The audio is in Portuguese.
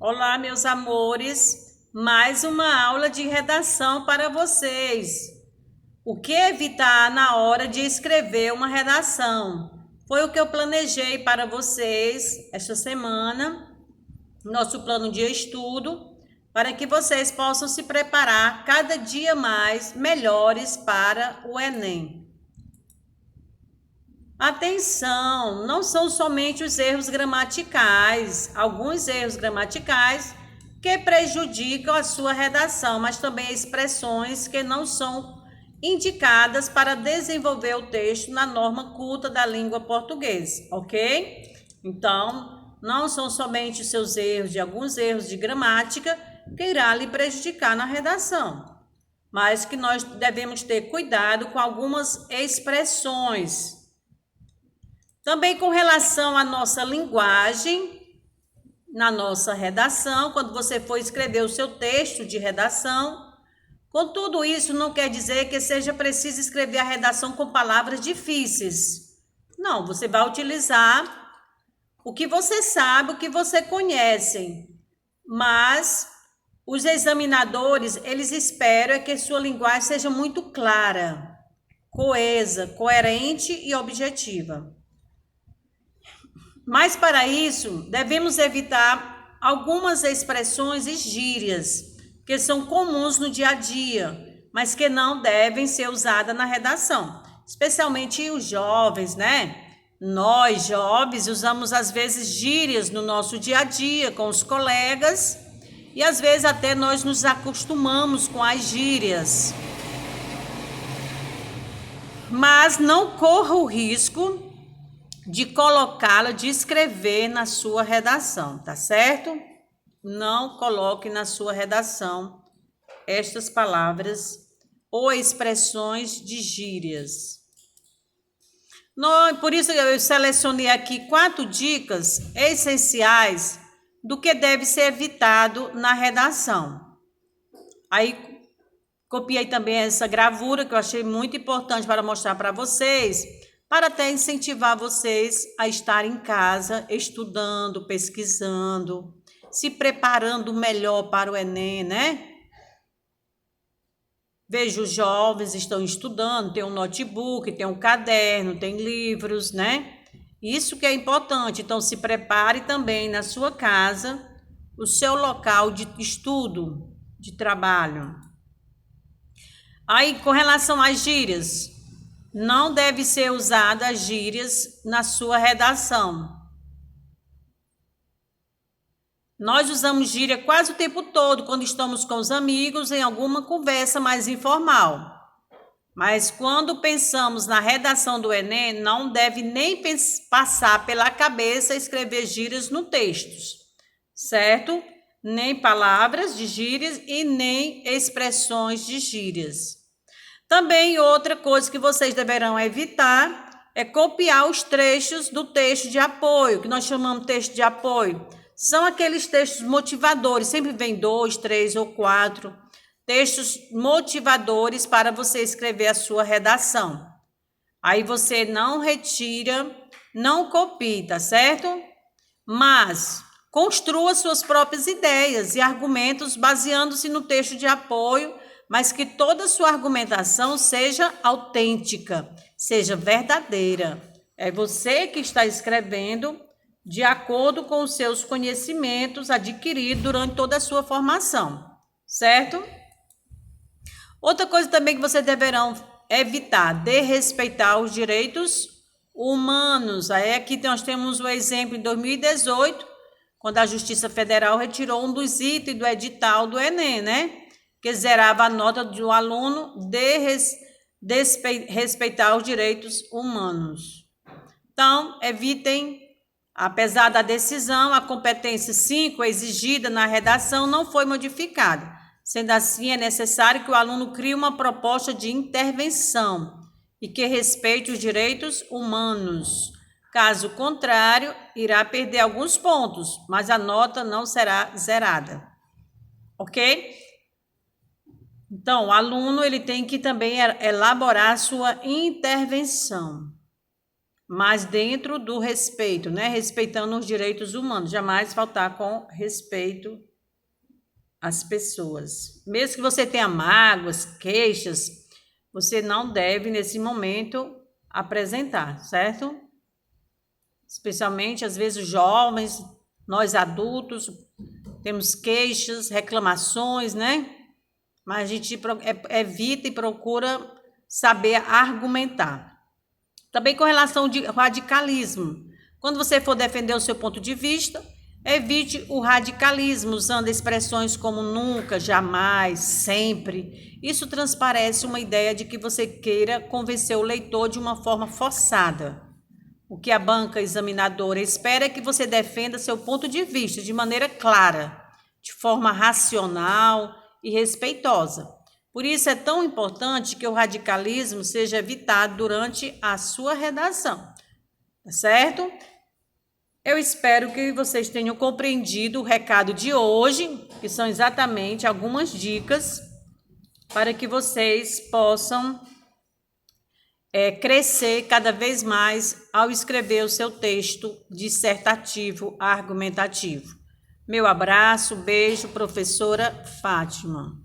Olá, meus amores, mais uma aula de redação para vocês. O que evitar na hora de escrever uma redação? Foi o que eu planejei para vocês esta semana, nosso plano de estudo, para que vocês possam se preparar cada dia mais melhores para o Enem. Atenção, não são somente os erros gramaticais, alguns erros gramaticais que prejudicam a sua redação, mas também expressões que não são indicadas para desenvolver o texto na norma culta da língua portuguesa, ok? Então, não são somente os seus erros, de alguns erros de gramática que irá lhe prejudicar na redação, mas que nós devemos ter cuidado com algumas expressões. Também com relação à nossa linguagem, na nossa redação, quando você for escrever o seu texto de redação, com tudo isso não quer dizer que seja preciso escrever a redação com palavras difíceis. Não, você vai utilizar o que você sabe, o que você conhece, mas os examinadores, eles esperam que sua linguagem seja muito clara, coesa, coerente e objetiva. Mas para isso, devemos evitar algumas expressões e gírias que são comuns no dia a dia, mas que não devem ser usadas na redação, especialmente os jovens, né? Nós, jovens, usamos às vezes gírias no nosso dia a dia com os colegas e às vezes até nós nos acostumamos com as gírias. Mas não corra o risco de colocá-la, de escrever na sua redação, tá certo? Não coloque na sua redação estas palavras ou expressões de gírias. Por isso eu selecionei aqui 4 dicas essenciais do que deve ser evitado na redação. Aí copiei também essa gravura que eu achei muito importante para mostrar para vocês, para até incentivar vocês a estar em casa estudando, pesquisando, se preparando melhor para o Enem, né? Vejo os jovens estão estudando, tem um notebook, tem um caderno, tem livros, né? Isso que é importante. Então se prepare também na sua casa, o seu local de estudo, de trabalho. Aí com relação às gírias, não deve ser usada as gírias na sua redação. Nós usamos gíria quase o tempo todo quando estamos com os amigos em alguma conversa mais informal. Mas quando pensamos na redação do Enem, não deve nem passar pela cabeça escrever gírias no texto, certo? Nem palavras de gírias e nem expressões de gírias. Também outra coisa que vocês deverão evitar é copiar os trechos do texto de apoio, que nós chamamos de texto de apoio. São aqueles textos motivadores, sempre vem 2, 3 ou 4 textos motivadores para você escrever a sua redação. Aí você não retira, não copie, tá certo? Mas construa suas próprias ideias e argumentos baseando-se no texto de apoio, mas que toda a sua argumentação seja autêntica, seja verdadeira. É você que está escrevendo de acordo com os seus conhecimentos adquiridos durante toda a sua formação, certo? Outra coisa também que vocês deverão evitar, desrespeitar os direitos humanos. Aí aqui nós temos o exemplo em 2018, quando a Justiça Federal retirou um dos itens do edital do Enem, né? Que zerava a nota do aluno de respeitar os direitos humanos. Então, evitem, apesar da decisão, a competência 5 exigida na redação não foi modificada. Sendo assim, é necessário que o aluno crie uma proposta de intervenção e que respeite os direitos humanos. Caso contrário, irá perder alguns pontos, mas a nota não será zerada. Ok? Então, o aluno ele tem que também elaborar a sua intervenção. mas dentro do respeito, né? Respeitando os direitos humanos, jamais faltar com respeito às pessoas. Mesmo que você tenha mágoas, queixas, você não deve, nesse momento, apresentar, certo? Especialmente, às vezes, os jovens, nós adultos, temos queixas, reclamações, né? Mas a gente evita e procura saber argumentar. Também com relação ao radicalismo. Quando você for defender o seu ponto de vista, evite o radicalismo, usando expressões como nunca, jamais, sempre. Isso transparece uma ideia de que você queira convencer o leitor de uma forma forçada. O que a banca examinadora espera é que você defenda seu ponto de vista de maneira clara, de forma racional e respeitosa. Por isso é tão importante que o radicalismo seja evitado durante a sua redação, tá certo? Eu espero que vocês tenham compreendido o recado de hoje, que são exatamente algumas dicas para que vocês possam crescer cada vez mais ao escrever o seu texto dissertativo argumentativo. Meu abraço, beijo, professora Fátima.